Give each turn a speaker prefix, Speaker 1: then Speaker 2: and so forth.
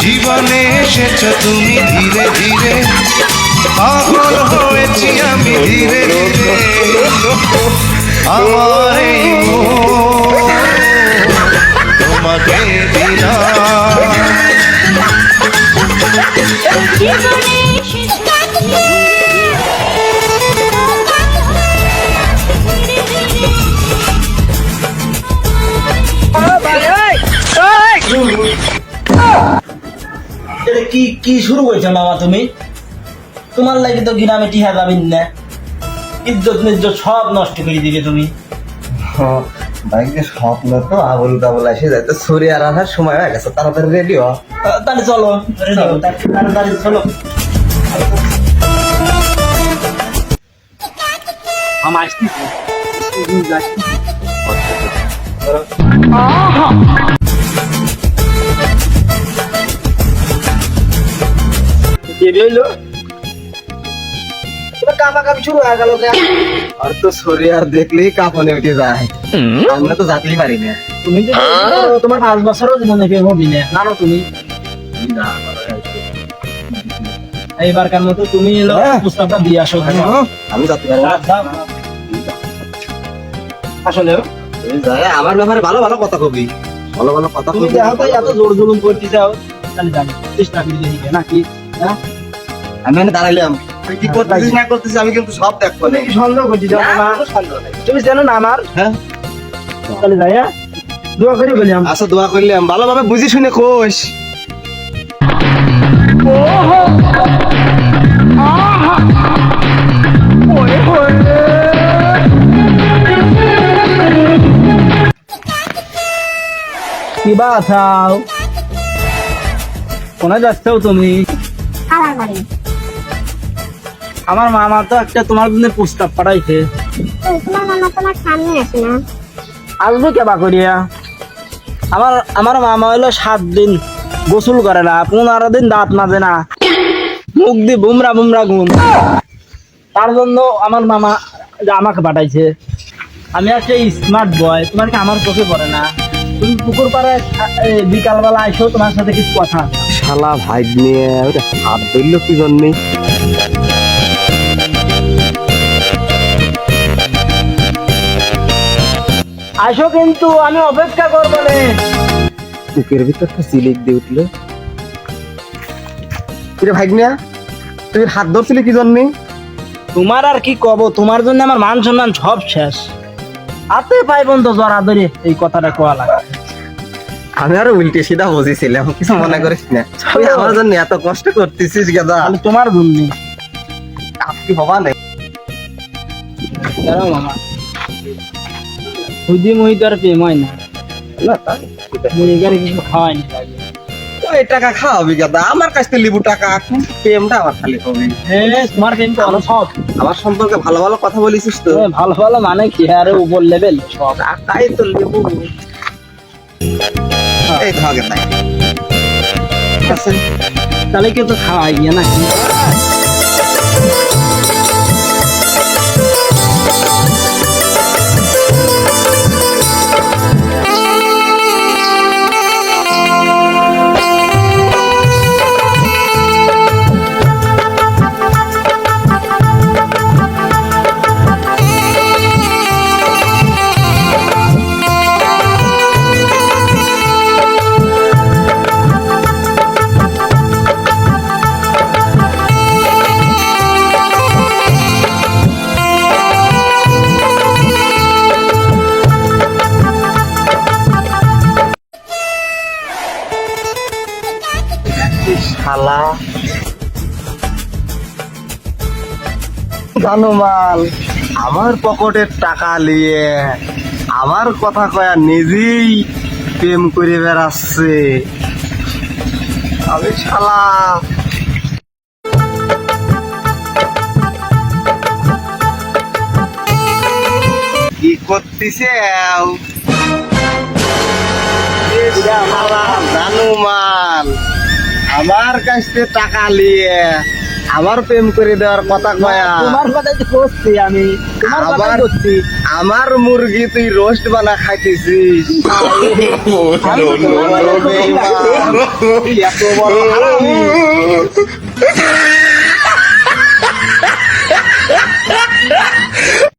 Speaker 1: জীবনে এসেছো তুমি ধীরে ধীরে, পাগল হয়েছি আমি ধীরে ধীরে, আমার এই মন তোমাকে দিলাম।
Speaker 2: কি কি শুরু করেছো মামা তুমি? তোমার লাগে তো গ্রামে টিহা যাবেন না, ইজ্জত নিজ্জত সব নষ্ট করে দিবে তুমি।
Speaker 3: বাইকে স্বপ্ন তো আবল তাবল এসে যায়, তো সরে আর আসার সময় হয়ে গেছে, তাড়াতাড়ি রেডি হ।
Speaker 2: তাহলে চলো তাড়াতাড়ি চলো। মামা আসতেছি। কাপাকাপি শুরু হয়ে গেল।
Speaker 3: আর তো সরে আর দেখলেই কাঁপনে উঠে যায়, আমরা তো যাতেই পারি না।
Speaker 2: তুমি যে তোমার 5 বছরও জীবনে কেউ হবি না, জানো তুমি। এইবারকার মতো তুমি এলো প্রস্তাবটা দিয়ে আসো।
Speaker 3: আমি যাতে পারবো
Speaker 2: আসলে
Speaker 3: আমার ব্যাপারে ভালো ভালো কথা কবি, ভালো ভালো কথা
Speaker 2: তুমি
Speaker 3: কবি।
Speaker 2: দেখো তো এত জোর জুলুম করতে যাও, তাহলে জানি চেষ্টা করে দেখি নাকি। হ্যাঁ
Speaker 3: আমি এখানে দাঁড়াইলাম, তুই কি করতেছিস না করতেছিস আমি কিন্তু সব দেখবো।
Speaker 2: তুমি কি সন্দেহ করছি জানো না? তুমি জানো না আমার।
Speaker 3: হ্যাঁ
Speaker 2: তাহলে যাই, হ্যাঁ দোয়া করি বলি আমি।
Speaker 3: আচ্ছা দোয়া করলাম, ভালোভাবে বুঝি শুনে কোষ।
Speaker 2: কি বাছাও, কোনে যাচ্ছ তুমি? আমার মামা তো একটা তোমার জন্য প্রস্তাব পাঠাইছে।
Speaker 4: তোমার মামা তোমার সামনে আসে না?
Speaker 2: আসবো কেবা করিয়া? আমার মামা হলো 7 দিন গোসল করে না, 15 দিন দাঁত মাজে না, মুখ দিয়ে বুমরা বুমরা ঘুম। তার জন্য আমার মামা আমাকে পাঠাইছে। আমি একটা স্মার্ট বয়, তোমার কি আমার চোখে পড়ে না? তুমি পুকুর পাড়ায় বিকালবেলা আইসো, তোমার সাথে কিছু কথা আছে।
Speaker 3: শালা ভাই নিয়ে হাত ধরলো কি জন্যে?
Speaker 2: আসো কিন্তু আমি অপেক্ষা করবো না।
Speaker 3: বুকের ভিতর তো সিলিক দিয়ে উঠলো। কিরে ভাগ্নিয়া, তুই হাত ধরছিলি কি জন্যে?
Speaker 2: তোমার আর কি কব, তোমার জন্য আমার মান সম্মান সব শেষ। হাতে পাইবন তো জড়া ধরে এই কথাটা কোয়া লাগে।
Speaker 3: আমি আরো উল্টে সিধা বুঝেছিলাম, কিছু মনে করিস না। তুই আমার জন্য এত কষ্ট করতেছিস গেদা,
Speaker 2: তাহলে তোমার জন্য
Speaker 3: আপনি হবা নাই।
Speaker 2: দাঁড়াও মামা, খুদি মহিত আর প্রেম হয় না, মুড়িগারে কিছু খাওয়াই না।
Speaker 3: ওই টাকা খাওয়াবি গেদা, আমার কাছ থেকে লিবু টাকা, এখন প্রেমটা আমার খালি হবে।
Speaker 2: হ্যাঁ তোমার প্রেম তো ভালো সব।
Speaker 3: আমার সম্পর্কে ভালো ভালো কথা বলিস তো।
Speaker 2: ভালো ভালো মানে কি আরে উপর লেভেল সব।
Speaker 3: টাকাই তো লিবু। এই ধরে তাই
Speaker 2: তাহলে কেউ তো খাওয়াই গিয়ে নাকি?
Speaker 3: শালা জানুমান আমার পকেটের টাকা নিয়ে আমার কথা কয়া নিজেই প্রেম করে বেড়াচ্ছে আমি শালা কি করতেছে জানুমান আমার কাছ থেকে টাকা নিয়ে আমার প্রেম করে দেওয়ার কথা কয়া
Speaker 2: তোমার কথাই তো করছি আমি, তোমার কথাই
Speaker 3: আবার-
Speaker 2: করছি।
Speaker 3: আমার মুরগি তুই রোস্ট বানা খাইতেছিস
Speaker 2: আমি তো তোমার কথাই করছি।
Speaker 3: তুই এত বড় হারামি।